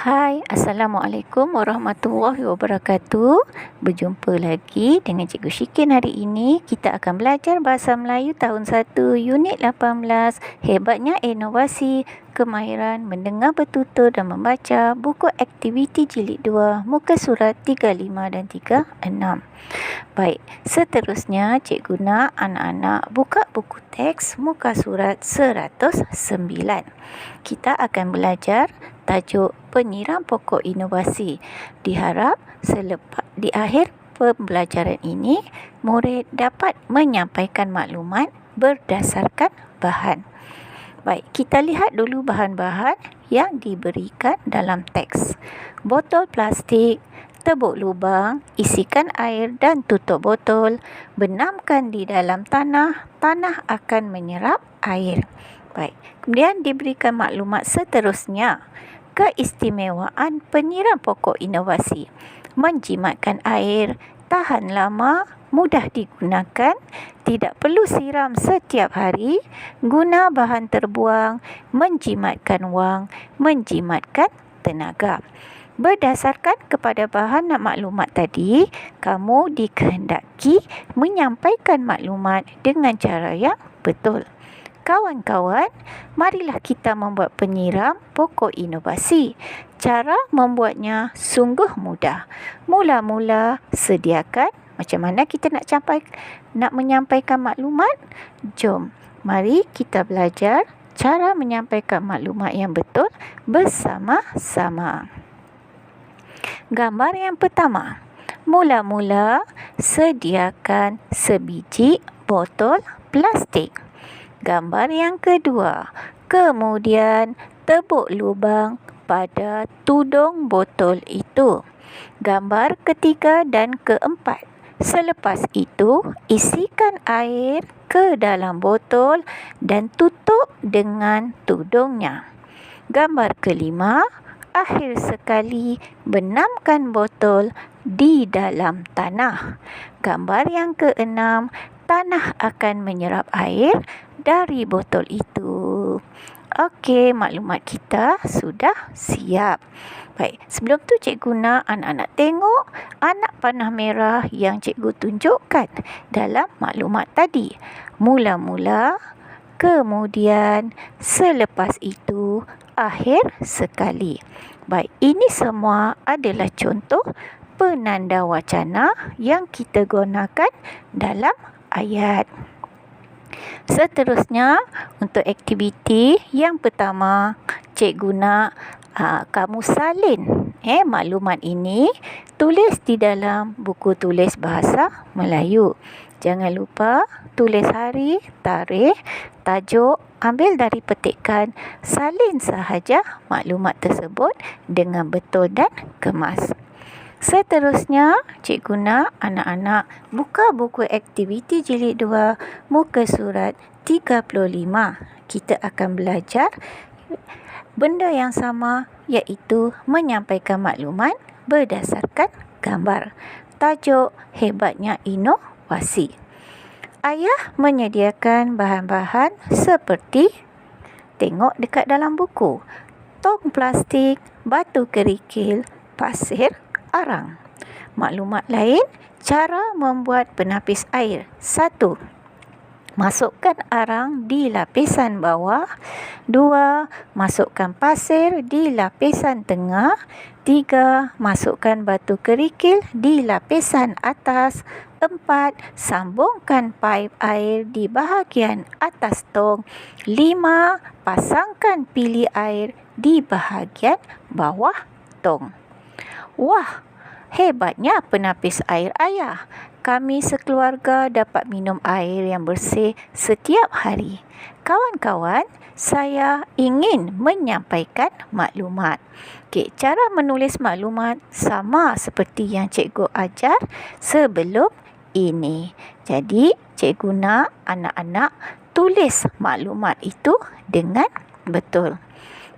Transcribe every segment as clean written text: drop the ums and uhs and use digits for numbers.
Hai, Assalamualaikum warahmatullahi wabarakatuh. Berjumpa lagi dengan Cikgu Syikin hari ini. Kita akan belajar Bahasa Melayu tahun 1, Unit 18. Hebatnya inovasi, kemahiran mendengar bertutur dan membaca. Buku aktiviti jilid 2, muka surat 35 dan 36. Baik, seterusnya Cikgu nak anak-anak buka buku teks muka surat 109. Kita akan belajar tajuk penyiram pokok inovasi. Diharap di akhir pembelajaran ini, murid dapat menyampaikan maklumat berdasarkan bahan. Baik, kita lihat dulu bahan-bahan yang diberikan dalam teks. Botol plastik, tebuk lubang, isikan air dan tutup botol, benamkan di dalam tanah, tanah akan menyerap air. Baik, kemudian diberikan maklumat seterusnya. Keistimewaan penyiram pokok inovasi. Menjimatkan air, tahan lama, mudah digunakan, tidak perlu siram setiap hari, guna bahan terbuang, menjimatkan wang, menjimatkan tenaga. Berdasarkan kepada bahan dan maklumat tadi, kamu dikehendaki menyampaikan maklumat dengan cara yang betul. Kawan-kawan, marilah kita membuat penyiram pokok inovasi. Cara membuatnya sungguh mudah. Mula-mula sediakan macam mana kita nak menyampaikan maklumat. Jom, mari kita belajar cara menyampaikan maklumat yang betul bersama-sama. Gambar yang pertama. Mula-mula sediakan sebiji botol plastik. Gambar yang kedua, kemudian tebuk lubang pada tudung botol itu. Gambar ketiga dan keempat, selepas itu isikan air ke dalam botol dan tutup dengan tudungnya. Gambar kelima, akhir sekali benamkan botol di dalam tanah. Gambar yang keenam, tanah akan menyerap air dari botol itu. Okey, maklumat kita sudah siap. Baik, sebelum tu cikgu nak anak-anak tengok anak panah merah yang cikgu tunjukkan dalam maklumat tadi. Mula-mula, kemudian, selepas itu, akhir sekali. Baik, ini semua adalah contoh penanda wacana yang kita gunakan dalam ayat. Seterusnya, untuk aktiviti yang pertama, cikgu nak kamu salin maklumat ini, tulis di dalam buku tulis bahasa Melayu. Jangan lupa tulis hari, tarikh, tajuk, ambil dari petikan, salin sahaja maklumat tersebut dengan betul dan kemas. Seterusnya, cikgu nak anak-anak buka buku aktiviti jilid 2, muka surat 35. Kita akan belajar benda yang sama, iaitu menyampaikan maklumat berdasarkan gambar. Tajuk hebatnya inovasi. Ayah menyediakan bahan-bahan seperti, tengok dekat dalam buku, tong plastik, batu kerikil, pasir, arang. Maklumat lain, cara membuat penapis air. 1. Masukkan arang di lapisan bawah. 2. Masukkan pasir di lapisan tengah. 3. Masukkan batu kerikil di lapisan atas. 4. Sambungkan paip air di bahagian atas tong. 5. Pasangkan pili air di bahagian bawah tong. Wah, hebatnya penapis air ayah. Kami sekeluarga dapat minum air yang bersih setiap hari. Kawan-kawan, saya ingin menyampaikan maklumat. Okey, cara menulis maklumat sama seperti yang cikgu ajar sebelum ini. Jadi, cikgu nak anak-anak tulis maklumat itu dengan betul.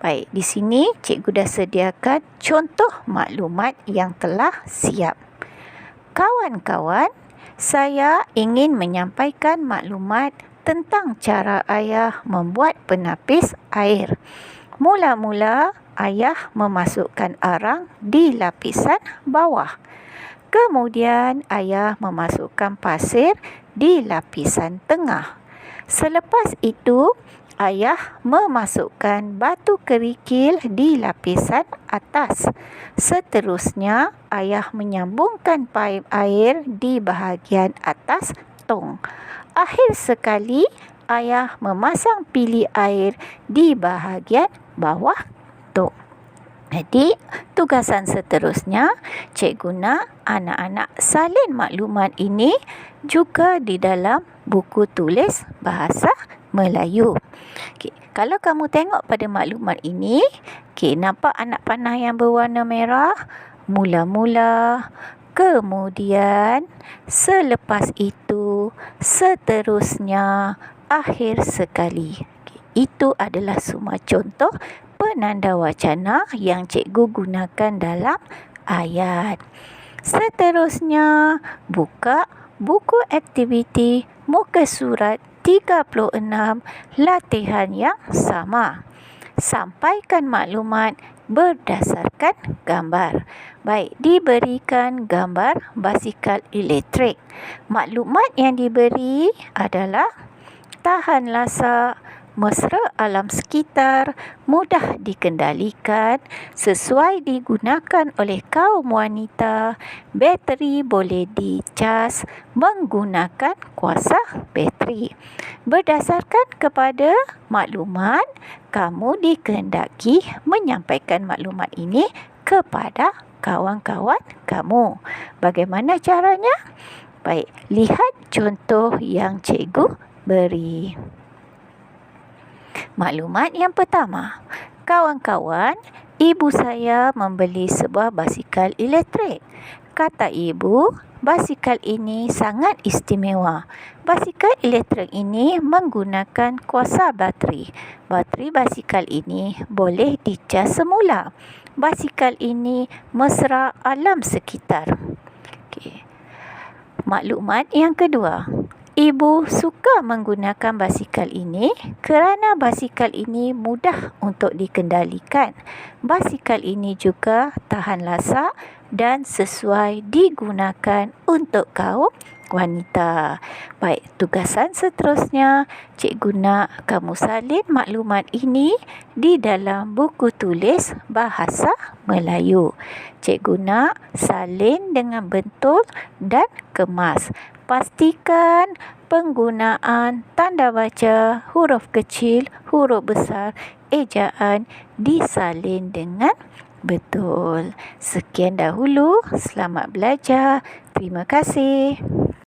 Baik, di sini cikgu dah sediakan contoh maklumat yang telah siap. Kawan-kawan, saya ingin menyampaikan maklumat tentang cara ayah membuat penapis air. Mula-mula, ayah memasukkan arang di lapisan bawah. Kemudian ayah memasukkan pasir di lapisan tengah. Selepas itu, ayah memasukkan batu kerikil di lapisan atas. Seterusnya, ayah menyambungkan paip air di bahagian atas tong. Akhir sekali, ayah memasang pili air di bahagian bawah tong. Jadi, tugasan seterusnya, cikgu nak anak-anak salin maklumat ini juga di dalam buku tulis bahasa Melayu. Okay. Kalau kamu tengok pada maklumat ini, nampak anak panah yang berwarna merah? Mula-mula, kemudian, selepas itu, seterusnya, akhir sekali. Itu adalah semua contoh penanda wacana yang cikgu gunakan dalam ayat. Seterusnya, buka buku aktiviti muka surat 36, latihan yang sama. Sampaikan maklumat berdasarkan gambar. Baik, diberikan gambar basikal elektrik. Maklumat yang diberi adalah tahan lasak, mesra alam sekitar, mudah dikendalikan, sesuai digunakan oleh kaum wanita, bateri boleh dicas menggunakan kuasa bateri. Berdasarkan kepada maklumat, kamu dikehendaki menyampaikan maklumat ini kepada kawan-kawan kamu. Bagaimana caranya? Baik, lihat contoh yang cikgu beri. Maklumat yang pertama, kawan-kawan, ibu saya membeli sebuah basikal elektrik. Kata ibu, basikal ini sangat istimewa. Basikal elektrik ini menggunakan kuasa bateri. Bateri basikal ini boleh dicas semula. Basikal ini mesra alam sekitar. Okey. Maklumat yang kedua, ibu suka menggunakan basikal ini kerana basikal ini mudah untuk dikendalikan. Basikal ini juga tahan lasak dan sesuai digunakan untuk kaum wanita. Baik, tugasan seterusnya, cikgu nak kamu salin maklumat ini di dalam buku tulis bahasa Melayu. Cikgu nak salin dengan betul dan kemas. Pastikan penggunaan tanda baca, huruf kecil, huruf besar, ejaan disalin dengan betul. Sekian dahulu, selamat belajar. Terima kasih.